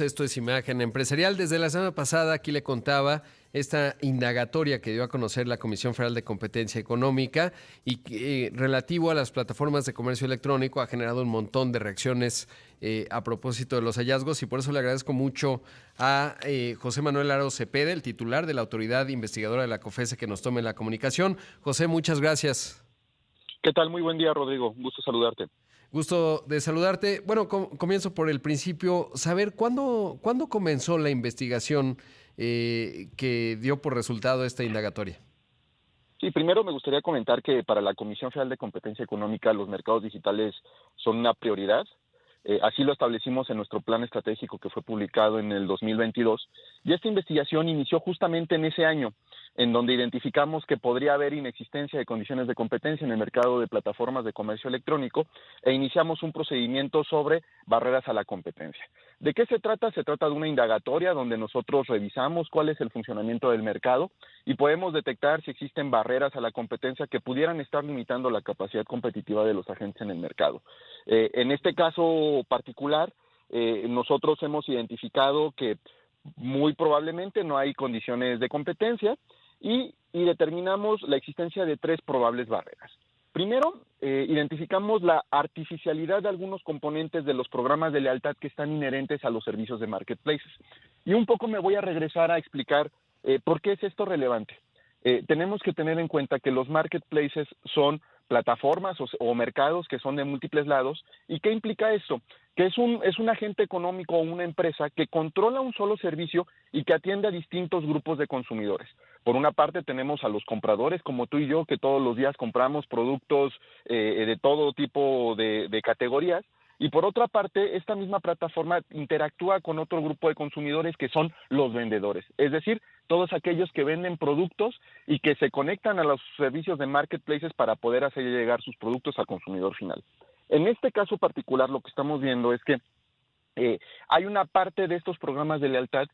Esto es Imagen Empresarial. Desde la semana pasada aquí le contaba esta indagatoria que dio a conocer la Comisión Federal de Competencia Económica y que, relativo a las plataformas de comercio electrónico, ha generado un montón de reacciones a propósito de los hallazgos, y por eso le agradezco mucho a José Manuel Aro Cepeda, el titular de la Autoridad Investigadora de la COFESE, que nos tome la comunicación. José, muchas gracias. ¿Qué tal? Muy buen día, Rodrigo. Gusto saludarte. Gusto de saludarte. Bueno, comienzo por el principio. Saber cuándo comenzó la investigación que dio por resultado esta indagatoria. Sí, primero me gustaría comentar que para la Comisión Federal de Competencia Económica los mercados digitales son una prioridad. Así lo establecimos en nuestro plan estratégico que fue publicado en el 2022. Y esta investigación inició justamente en ese año, en donde identificamos que podría haber inexistencia de condiciones de competencia en el mercado de plataformas de comercio electrónico e iniciamos un procedimiento sobre barreras a la competencia. ¿De qué se trata? Se trata de una indagatoria donde nosotros revisamos cuál es el funcionamiento del mercado y podemos detectar si existen barreras a la competencia que pudieran estar limitando la capacidad competitiva de los agentes en el mercado. En este caso particular, nosotros hemos identificado que muy probablemente no hay condiciones de competencia y determinamos la existencia de tres probables barreras. Primero, identificamos la artificialidad de algunos componentes de los programas de lealtad que están inherentes a los servicios de marketplaces. Y un poco me voy a regresar a explicar por qué es esto relevante. Tenemos que tener en cuenta que los marketplaces son plataformas o mercados que son de múltiples lados. ¿Y qué implica esto? Que es un agente económico o una empresa que controla un solo servicio y que atiende a distintos grupos de consumidores. Por una parte tenemos a los compradores como tú y yo, que todos los días compramos productos de todo tipo de categorías. Y por otra parte, esta misma plataforma interactúa con otro grupo de consumidores que son los vendedores, es decir, todos aquellos que venden productos y que se conectan a los servicios de marketplaces para poder hacer llegar sus productos al consumidor final. En este caso particular, lo que estamos viendo es que hay una parte de estos programas de lealtad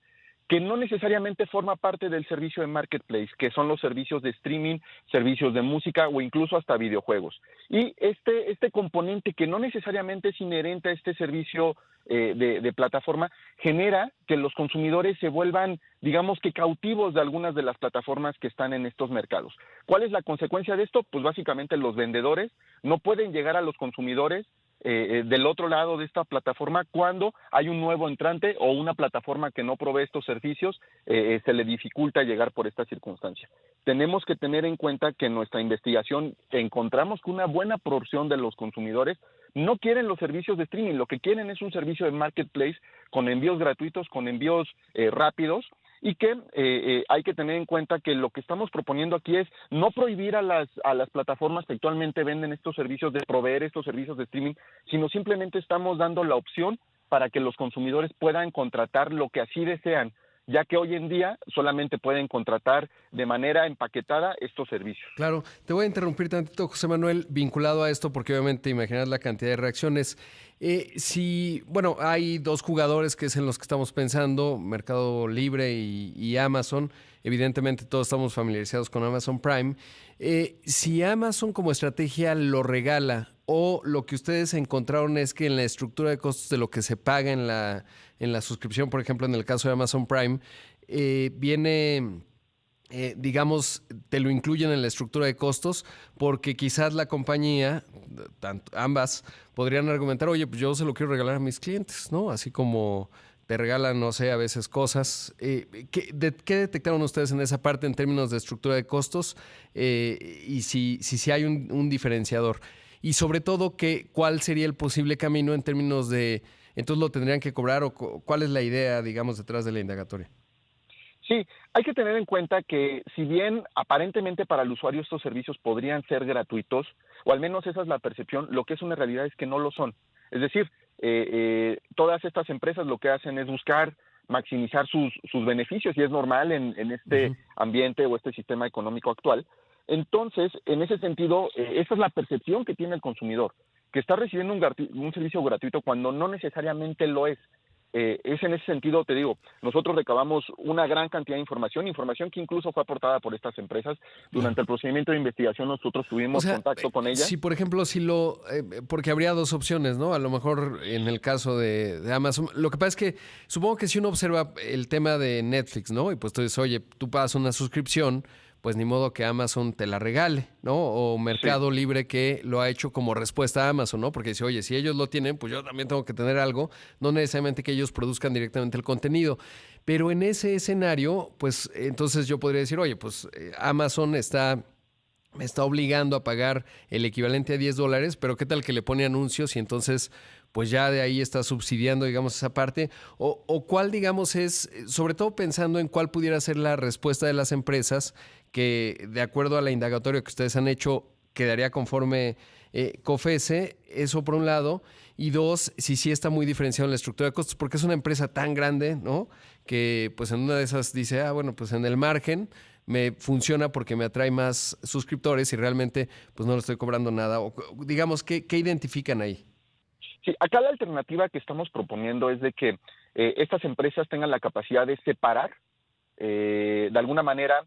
que no necesariamente forma parte del servicio de marketplace, que son los servicios de streaming, servicios de música o incluso hasta videojuegos. Y este componente que no necesariamente es inherente a este servicio de plataforma genera que los consumidores se vuelvan, digamos que cautivos de algunas de las plataformas que están en estos mercados. ¿Cuál es la consecuencia de esto? Pues básicamente los vendedores no pueden llegar a los consumidores del otro lado de esta plataforma cuando hay un nuevo entrante o una plataforma que no provee estos servicios, se le dificulta llegar por esta circunstancia. Tenemos que tener en cuenta que en nuestra investigación encontramos que una buena porción de los consumidores no quieren los servicios de streaming, lo que quieren es un servicio de marketplace con envíos gratuitos, con envíos rápidos, y que hay que tener en cuenta que lo que estamos proponiendo aquí es no prohibir a las plataformas que actualmente venden estos servicios de proveer estos servicios de streaming, sino simplemente estamos dando la opción para que los consumidores puedan contratar lo que así desean, ya que hoy en día solamente pueden contratar de manera empaquetada estos servicios. Claro, te voy a interrumpir tantito, José Manuel, vinculado a esto, porque obviamente imaginas la cantidad de reacciones. Bueno, hay dos jugadores que es en los que estamos pensando, Mercado Libre y Amazon. Evidentemente todos estamos familiarizados con Amazon Prime. Si Amazon como estrategia lo regala, o lo que ustedes encontraron es que en la estructura de costos de lo que se paga en la suscripción, por ejemplo, en el caso de Amazon Prime, viene digamos, te lo incluyen en la estructura de costos, porque quizás la compañía, ambas, podrían argumentar, oye, pues yo se lo quiero regalar a mis clientes, ¿no? Así como te regalan, no sé, a veces cosas. ¿Qué detectaron ustedes en esa parte en términos de estructura de costos? Y si hay un diferenciador. Y sobre todo, ¿cuál sería el posible camino en términos de, entonces lo tendrían que cobrar o cuál es la idea, digamos, detrás de la indagatoria? Sí, hay que tener en cuenta que si bien aparentemente para el usuario estos servicios podrían ser gratuitos, o al menos esa es la percepción, lo que es una realidad es que no lo son. Es decir, todas estas empresas lo que hacen es buscar maximizar sus beneficios y es normal en este Uh-huh. ambiente o este sistema económico actual. Entonces, en ese sentido, esa es la percepción que tiene el consumidor, que está recibiendo un servicio gratuito cuando no necesariamente lo es. es en ese sentido, te digo, nosotros recabamos una gran cantidad de información que incluso fue aportada por estas empresas. Durante el procedimiento de investigación nosotros O tuvimos sea, contacto con ellas. si por ejemplo, porque habría dos opciones, ¿no? A lo mejor en el caso de Amazon, lo que pasa es que supongo que si uno observa el tema de Netflix, ¿no? Y pues tú dices, oye, tú pagas una suscripción, pues ni modo que Amazon te la regale, ¿no? O Sí. Mercado Libre que lo ha hecho como respuesta a Amazon, ¿no? Porque dice, oye, si ellos lo tienen, pues yo también tengo que tener algo, no necesariamente que ellos produzcan directamente el contenido. Pero en ese escenario, pues entonces yo podría decir, oye, pues Amazon me está obligando a pagar el equivalente a $10, pero ¿qué tal que le pone anuncios y entonces pues ya de ahí está subsidiando, digamos, esa parte? O cuál, digamos, es, sobre todo pensando en cuál pudiera ser la respuesta de las empresas que, de acuerdo a la indagatoria que ustedes han hecho, quedaría conforme COFESE, eso por un lado, y dos, si sí está muy diferenciado en la estructura de costos, porque es una empresa tan grande, ¿no? Que pues en una de esas dice, bueno, pues en el margen me funciona porque me atrae más suscriptores y realmente pues no le estoy cobrando nada. O, digamos, ¿qué identifican ahí? Sí, acá la alternativa que estamos proponiendo es de que estas empresas tengan la capacidad de separar de alguna manera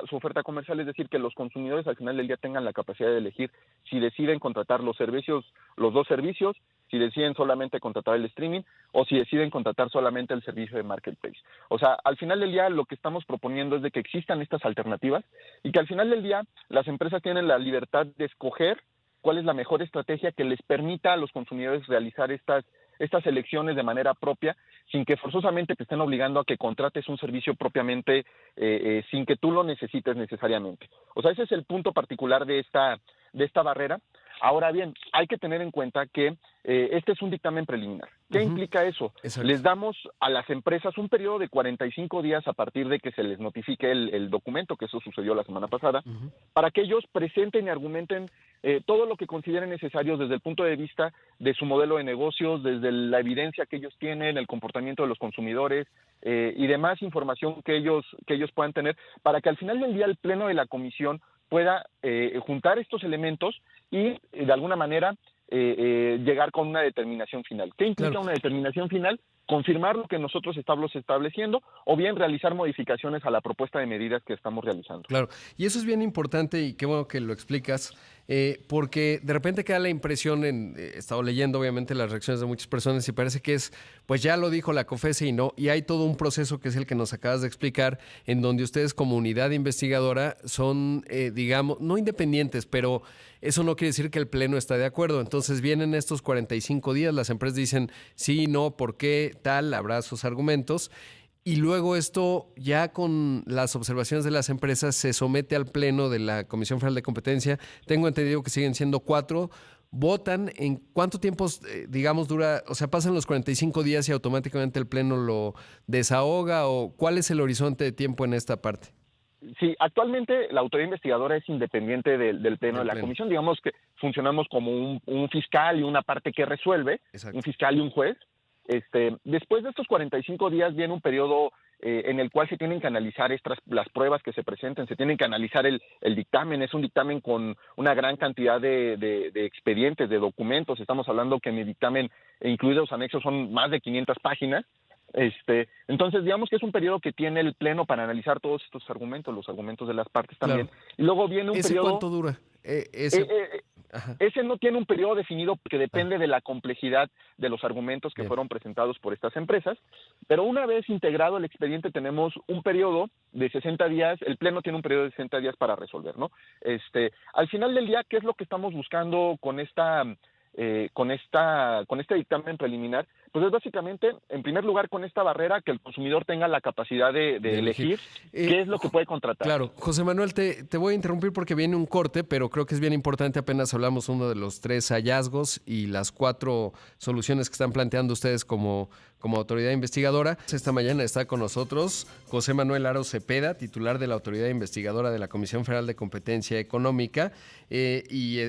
su oferta comercial, es decir, que los consumidores al final del día tengan la capacidad de elegir si deciden contratar los dos servicios, si deciden solamente contratar el streaming o si deciden contratar solamente el servicio de marketplace. O sea, al final del día lo que estamos proponiendo es de que existan estas alternativas y que al final del día las empresas tienen la libertad de escoger cuál es la mejor estrategia que les permita a los consumidores realizar estas elecciones de manera propia, sin que forzosamente te estén obligando a que contrates un servicio propiamente sin que tú lo necesites necesariamente. O sea, ese es el punto particular de esta barrera. Ahora bien, hay que tener en cuenta que este es un dictamen preliminar. ¿Qué implica eso? Exacto. Les damos a las empresas un periodo de 45 días a partir de que se les notifique el documento, que eso sucedió la semana pasada, para que ellos presenten y argumenten todo lo que consideren necesario desde el punto de vista de su modelo de negocios, desde la evidencia que ellos tienen, el comportamiento de los consumidores y demás información que ellos puedan tener, para que al final del día el pleno de la comisión pueda juntar estos elementos y de alguna manera llegar con una determinación final. ¿Qué implica Claro. una determinación final? Confirmar lo que nosotros estamos estableciendo o bien realizar modificaciones a la propuesta de medidas que estamos realizando. Claro, y eso es bien importante y qué bueno que lo explicas, porque de repente queda la impresión, he estado leyendo obviamente las reacciones de muchas personas y parece que es, pues ya lo dijo la COFESE y no, y hay todo un proceso que es el que nos acabas de explicar, en donde ustedes como unidad investigadora son, digamos, no independientes, pero eso no quiere decir que el Pleno está de acuerdo. Entonces vienen estos 45 días, las empresas dicen sí, no, por qué, tal, habrá sus argumentos. Y luego esto, ya con las observaciones de las empresas, se somete al Pleno de la Comisión Federal de Competencia. Tengo entendido que siguen siendo 4. Votan en cuánto tiempo, digamos, dura, o sea, pasan los 45 días y automáticamente el Pleno lo desahoga, o cuál es el horizonte de tiempo en esta parte Sí, actualmente la autoridad investigadora es independiente del Pleno de del la Pleno. Comisión. Digamos que funcionamos como un fiscal y una parte que resuelve, un Exacto. fiscal y un juez. Después de estos 45 días viene un periodo en el cual se tienen que analizar las pruebas que se presenten, se tienen que analizar el dictamen. Es un dictamen con una gran cantidad de expedientes, de documentos. Estamos hablando que en el dictamen, incluidos los anexos, son más de 500 páginas. Entonces, digamos que es un periodo que tiene el Pleno para analizar todos estos argumentos, los argumentos de las partes Claro. también. Y luego viene un ¿Ese periodo. cuánto dura? Eh, eh, Ajá. Ese no tiene un periodo definido porque Ah, depende de la complejidad de los argumentos que bien. fueron presentados por estas empresas, pero una vez integrado el expediente tenemos un periodo de 60 días, el Pleno tiene un periodo de 60 días para resolver, ¿no? Al final del día, ¿qué es lo que estamos buscando con este dictamen preliminar? Pues es básicamente, en primer lugar, con esta barrera, que el consumidor tenga la capacidad de De elegir. elegir qué es lo que puede contratar. Claro, José Manuel, te voy a interrumpir porque viene un corte, pero creo que es bien importante. Apenas hablamos uno de los 3 hallazgos y las 4 soluciones que están planteando ustedes como autoridad investigadora. Esta mañana está con nosotros José Manuel Aro Cepeda, titular de la autoridad investigadora de la Comisión Federal de Competencia Económica.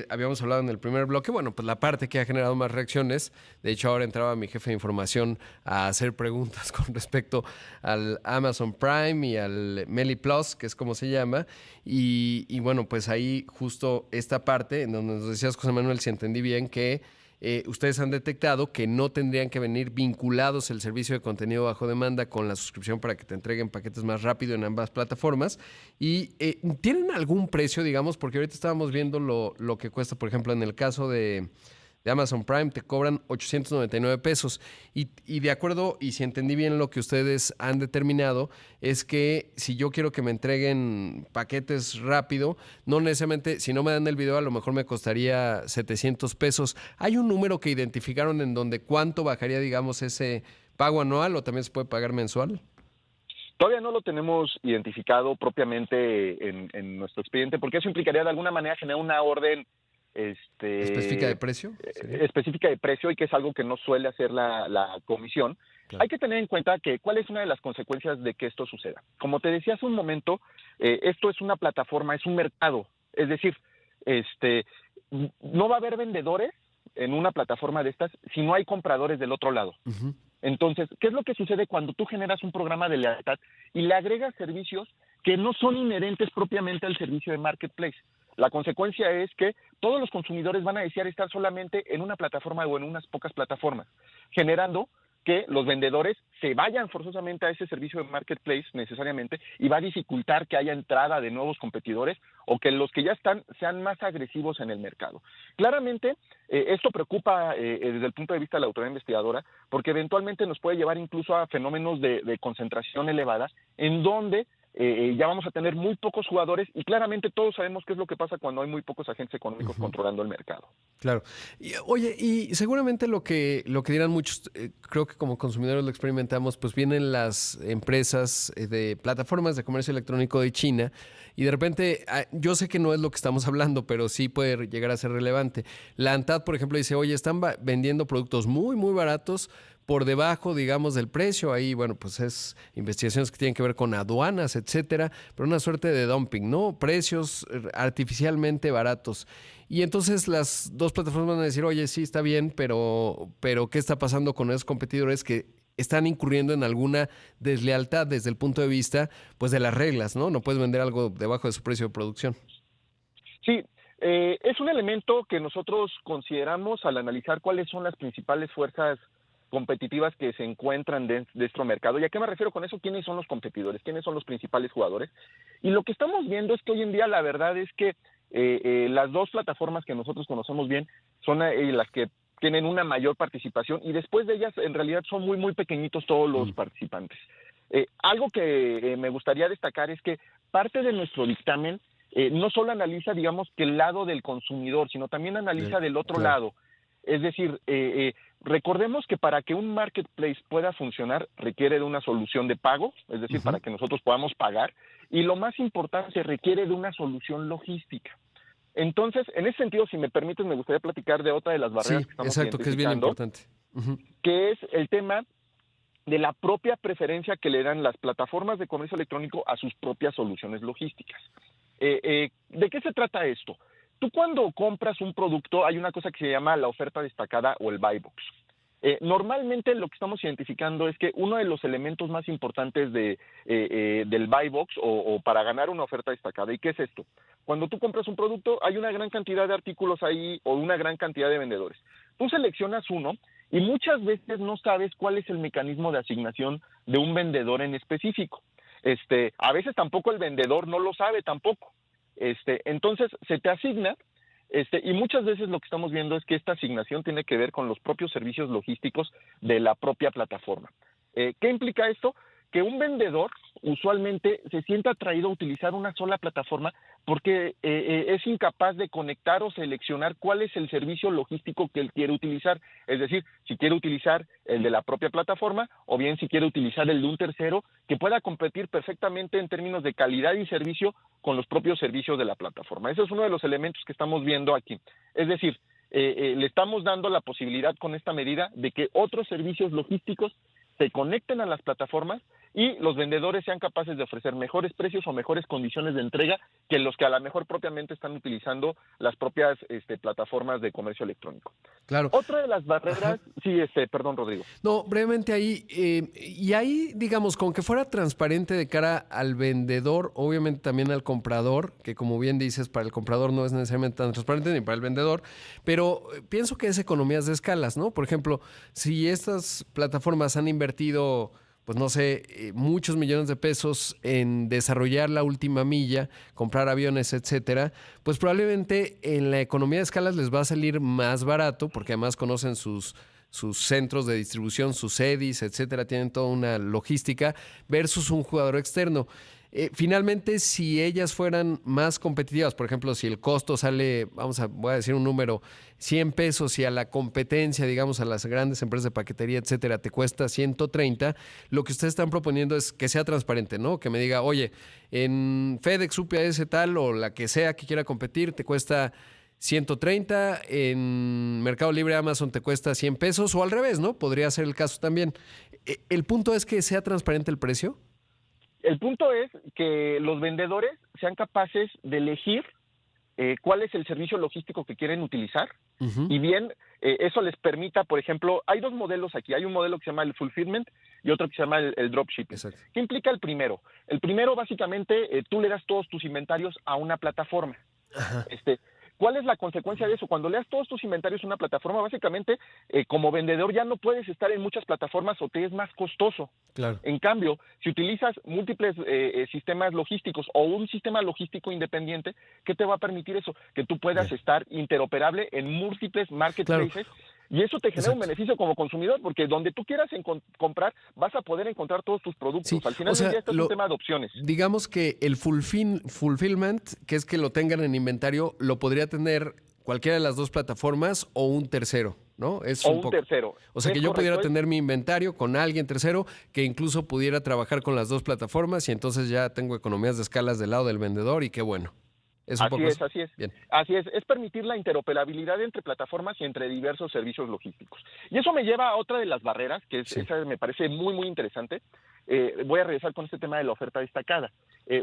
Habíamos hablado en el primer bloque, bueno, pues la parte que ha generado más reacciones. De hecho, ahora entraba mi jefe de información a hacer preguntas con respecto al Amazon Prime y al Meli Plus, que es como se llama. Y bueno, pues ahí justo esta parte en donde nos decías, José Manuel, si entendí bien, que ustedes han detectado que no tendrían que venir vinculados el servicio de contenido bajo demanda con la suscripción para que te entreguen paquetes más rápido en ambas plataformas. Y ¿tienen algún precio, digamos? Porque ahorita estábamos viendo lo que cuesta, por ejemplo, en el caso de Amazon Prime te cobran 899 pesos. Y de acuerdo, y si entendí bien lo que ustedes han determinado, es que si yo quiero que me entreguen paquetes rápido, no necesariamente, si no me dan el video, a lo mejor me costaría 700 pesos. ¿Hay un número que identificaron en donde cuánto bajaría, digamos, ese pago anual o también se puede pagar mensual? Todavía no lo tenemos identificado propiamente en nuestro expediente, porque eso implicaría de alguna manera generar una orden ¿Específica de precio? ¿Sería? específica de precio, y que es algo que no suele hacer la comisión. Claro. Hay que tener en cuenta que cuál es una de las consecuencias de que esto suceda. Como te decía hace un momento, esto es una plataforma, es un mercado. Es decir, no va a haber vendedores en una plataforma de estas si no hay compradores del otro lado. Uh-huh. Entonces, ¿qué es lo que sucede cuando tú generas un programa de lealtad y le agregas servicios que no son inherentes propiamente al servicio de Marketplace? La consecuencia es que todos los consumidores van a desear estar solamente en una plataforma o en unas pocas plataformas, generando que los vendedores se vayan forzosamente a ese servicio de Marketplace necesariamente, y va a dificultar que haya entrada de nuevos competidores o que los que ya están sean más agresivos en el mercado. Claramente, esto preocupa desde el punto de vista de la autoridad investigadora, porque eventualmente nos puede llevar incluso a fenómenos de concentración elevada, en donde ya vamos a tener muy pocos jugadores, y claramente todos sabemos qué es lo que pasa cuando hay muy pocos agentes económicos controlando el mercado. Claro. Y, oye, y seguramente lo que dirán muchos, creo que como consumidores lo experimentamos, pues vienen las empresas de plataformas de comercio electrónico de China y de repente, yo sé que no es lo que estamos hablando, pero sí puede llegar a ser relevante. La ANTAD, por ejemplo, dice, oye, están vendiendo productos muy, muy baratos por debajo, digamos, del precio. Ahí, bueno, pues es investigaciones que tienen que ver con aduanas, etcétera, pero una suerte de dumping, ¿no? Precios artificialmente baratos. Y entonces las dos plataformas van a decir, oye, sí, está bien, pero ¿qué está pasando con esos competidores que están incurriendo en alguna deslealtad desde el punto de vista, pues, de las reglas, ¿no? No puedes vender algo debajo de su precio de producción. Sí, es un elemento que nosotros consideramos al analizar cuáles son las principales fuerzas competitivas que se encuentran de nuestro mercado. ¿Y a qué me refiero con eso? ¿Quiénes son los competidores? ¿Quiénes son los principales jugadores? Y lo que estamos viendo es que hoy en día la verdad es que las dos plataformas que nosotros conocemos bien son las que tienen una mayor participación, y después de ellas en realidad son muy, muy pequeñitos todos los participantes. Algo que me gustaría destacar es que parte de nuestro dictamen no solo analiza, digamos, que el lado del consumidor, sino también analiza del otro lado. Es decir, recordemos que para que un marketplace pueda funcionar requiere de una solución de pago, es decir, para que nosotros podamos pagar, y lo más importante, requiere de una solución logística. Entonces, en ese sentido, si me permites, me gustaría platicar de otra de las barreras que estamos exacto, que es bien importante. Que es el tema de la propia preferencia que le dan las plataformas de comercio electrónico a sus propias soluciones logísticas. ¿De qué se trata esto? Tú cuando compras un producto hay una cosa que se llama la oferta destacada o el buy box. Normalmente lo que estamos identificando es que uno de los elementos más importantes del buy box o para ganar una oferta destacada, ¿y qué es esto? Cuando tú compras un producto hay una gran cantidad de artículos ahí o una gran cantidad de vendedores. Tú seleccionas uno y muchas veces no sabes cuál es el mecanismo de asignación de un vendedor en específico. A veces tampoco el vendedor no lo sabe tampoco. Entonces se te asigna, y muchas veces lo que estamos viendo es que esta asignación tiene que ver con los propios servicios logísticos de la propia plataforma. ¿Qué implica esto? Que un vendedor usualmente se siente atraído a utilizar una sola plataforma porque es incapaz de conectar o seleccionar cuál es el servicio logístico que él quiere utilizar. Es decir, si quiere utilizar el de la propia plataforma o bien si quiere utilizar el de un tercero que pueda competir perfectamente en términos de calidad y servicio con los propios servicios de la plataforma. Ese es uno de los elementos que estamos viendo aquí. Es decir, le estamos dando la posibilidad con esta medida de que otros servicios logísticos se conecten a las plataformas y los vendedores sean capaces de ofrecer mejores precios o mejores condiciones de entrega que los que a lo mejor propiamente están utilizando las propias plataformas de comercio electrónico. Claro. Otra de las barreras, Ajá. sí, perdón, Rodrigo. No, brevemente ahí, y ahí, digamos, con que fuera transparente de cara al vendedor, obviamente también al comprador, que como bien dices, para el comprador no es necesariamente tan transparente ni para el vendedor, pero pienso que es economías de escalas, ¿no? Por ejemplo, si estas plataformas han invertido, pues no sé, muchos millones de pesos en desarrollar la última milla, comprar aviones, etcétera, pues probablemente en la economía de escalas les va a salir más barato, porque además conocen sus centros de distribución, sus EDIs, etcétera, tienen toda una logística, versus un jugador externo. Finalmente, si ellas fueran más competitivas, por ejemplo, si el costo sale, voy a decir un número, 100 pesos y a la competencia, digamos, a las grandes empresas de paquetería, etcétera, te cuesta 130, lo que ustedes están proponiendo es que sea transparente, ¿no? Que me diga, oye, en FedEx, UPS, tal, o la que sea que quiera competir, te cuesta 130, en Mercado Libre, Amazon te cuesta 100 pesos, o al revés, ¿no? Podría ser el caso también. El punto es que sea transparente el precio. El punto es que los vendedores sean capaces de elegir cuál es el servicio logístico que quieren utilizar y bien eso les permita, por ejemplo, hay dos modelos aquí, hay un modelo que se llama el fulfillment y otro que se llama el dropshipping. Exacto. ¿Qué implica el primero? El primero básicamente tú le das todos tus inventarios a una plataforma. Ajá. ¿Cuál es la consecuencia de eso? Cuando leas todos tus inventarios en una plataforma, básicamente, como vendedor ya no puedes estar en muchas plataformas o te es más costoso. Claro. En cambio, si utilizas múltiples sistemas logísticos o un sistema logístico independiente, ¿qué te va a permitir eso? Que tú puedas estar interoperable en múltiples marketplaces. Claro. Y eso te genera un Exacto. beneficio como consumidor, porque donde tú quieras comprar, vas a poder encontrar todos tus productos. Sí, Al o final del sea, día, esto es un tema de opciones. digamos que el fulfillment, que es que lo tengan en inventario, lo podría tener cualquiera de las dos plataformas o un tercero, ¿no? Es O un un poco. tercero. O sea, Es que yo pudiera correcto. tener mi inventario con alguien tercero que incluso pudiera trabajar con las dos plataformas y entonces ya tengo economías de escalas del lado del vendedor y qué bueno. ¿Es un Así poco es, eso? así es. Bien. Así es permitir la interoperabilidad entre plataformas y entre diversos servicios logísticos. Y eso me lleva a otra de las barreras, que es, Sí. esa me parece muy, muy interesante. Voy a regresar con este tema de la oferta destacada.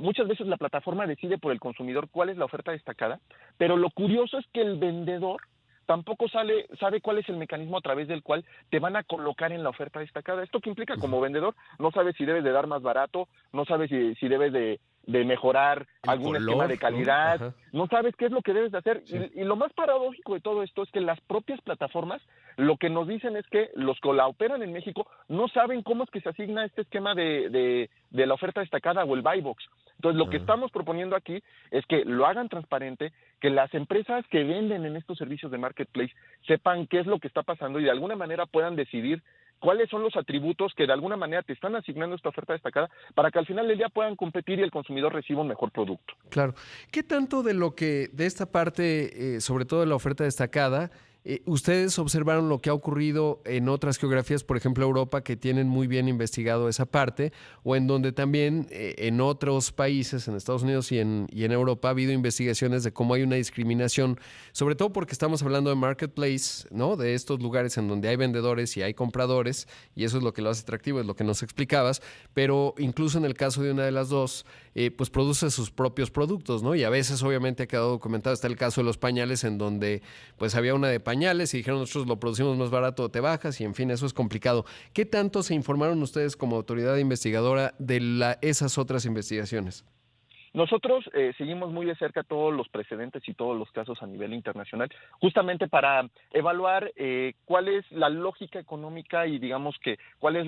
Muchas veces la plataforma decide por el consumidor cuál es la oferta destacada, pero lo curioso es que el vendedor tampoco sabe cuál es el mecanismo a través del cual te van a colocar en la oferta destacada. ¿Esto qué implica? Como vendedor, no sabes si debes de dar más barato, no sabes si debes de mejorar El algún esquema color, de ¿no? calidad, Ajá. no sabes qué es lo que debes de hacer. Sí. Y lo más paradójico de todo esto es que las propias plataformas lo que nos dicen es que los que la operan en México no saben cómo es que se asigna este esquema de la oferta destacada o el buy box. Entonces, lo que estamos proponiendo aquí es que lo hagan transparente, que las empresas que venden en estos servicios de marketplace sepan qué es lo que está pasando y de alguna manera puedan decidir cuáles son los atributos que de alguna manera te están asignando esta oferta destacada para que al final del día puedan competir y el consumidor reciba un mejor producto. Claro. ¿Qué tanto de esta parte, sobre todo de la oferta destacada, ustedes observaron lo que ha ocurrido en otras geografías, por ejemplo Europa, que tienen muy bien investigado esa parte, o en donde también en otros países, en Estados Unidos y en Europa, ha habido investigaciones de cómo hay una discriminación, sobre todo porque estamos hablando de marketplace, ¿no? De estos lugares en donde hay vendedores y hay compradores, y eso es lo que lo hace atractivo, es lo que nos explicabas, pero incluso en el caso de una de las dos, pues produce sus propios productos, ¿no? Y a veces obviamente ha quedado documentado, está el caso de los pañales, en donde pues había una de pañales y dijeron nosotros lo producimos más barato, te bajas, y en fin, eso es complicado. ¿Qué tanto se informaron ustedes como autoridad investigadora de esas otras investigaciones? Nosotros seguimos muy de cerca todos los precedentes y todos los casos a nivel internacional, justamente para evaluar cuál es la lógica económica y digamos que cuál es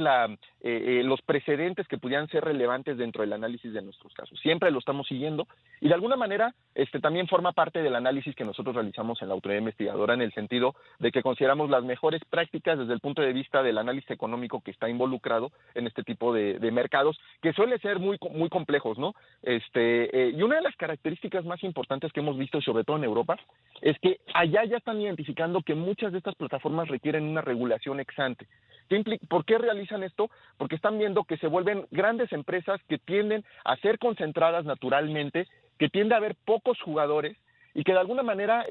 los precedentes que pudieran ser relevantes dentro del análisis de nuestros casos. Siempre lo estamos siguiendo y de alguna manera también forma parte del análisis que nosotros realizamos en la autoridad investigadora, en el sentido de que consideramos las mejores prácticas desde el punto de vista del análisis económico que está involucrado en este tipo de mercados, que suele ser muy, muy complejos, ¿no? Y una de las características más importantes que hemos visto, sobre todo en Europa, es que allá ya están identificando que muchas de estas plataformas requieren una regulación ex ante. ¿Por qué realizan esto? Porque están viendo que se vuelven grandes empresas que tienden a ser concentradas naturalmente, que tiende a haber pocos jugadores y que de alguna manera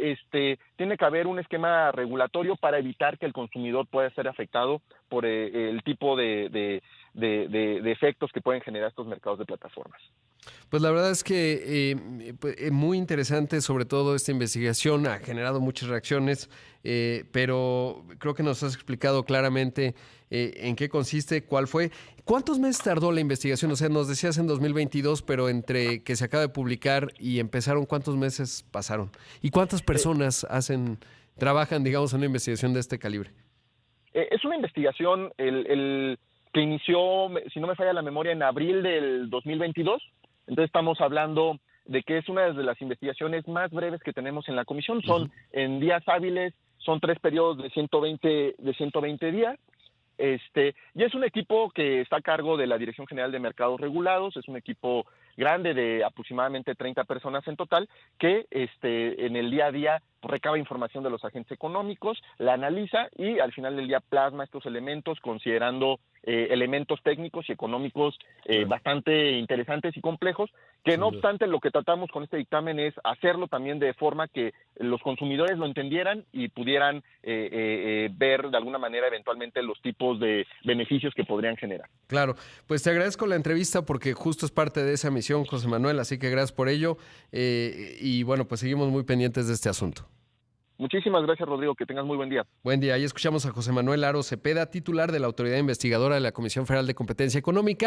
tiene que haber un esquema regulatorio para evitar que el consumidor pueda ser afectado por el tipo de efectos que pueden generar estos mercados de plataformas. Pues la verdad es que muy interesante, sobre todo esta investigación, ha generado muchas reacciones, pero creo que nos has explicado claramente en qué consiste, cuál fue. ¿Cuántos meses tardó la investigación? O sea, nos decías en 2022, pero entre que se acaba de publicar y empezaron, ¿cuántos meses pasaron? ¿Y cuántas personas trabajan, digamos, en una investigación de este calibre? Es una investigación que inició, si no me falla la memoria, en abril del 2022. Entonces estamos hablando de que es una de las investigaciones más breves que tenemos en la comisión. Son en días hábiles, son 3 periodos de 120 días. Y es un equipo que está a cargo de la Dirección General de Mercados Regulados, es un equipo grande de aproximadamente 30 personas en total, que en el día a día recaba información de los agentes económicos, la analiza y al final del día plasma estos elementos considerando elementos técnicos y económicos bastante interesantes y complejos, que no obstante lo que tratamos con este dictamen es hacerlo también de forma que los consumidores lo entendieran y pudieran ver de alguna manera eventualmente los tipos de beneficios que podrían generar. Claro, pues te agradezco la entrevista porque justo es parte de esa misión, José Manuel, así que gracias por ello y bueno, pues seguimos muy pendientes de este asunto. Muchísimas gracias, Rodrigo. Que tengas muy buen día. Buen día. Ahí escuchamos a José Manuel Aro Cepeda, titular de la Autoridad Investigadora de la Comisión Federal de Competencia Económica.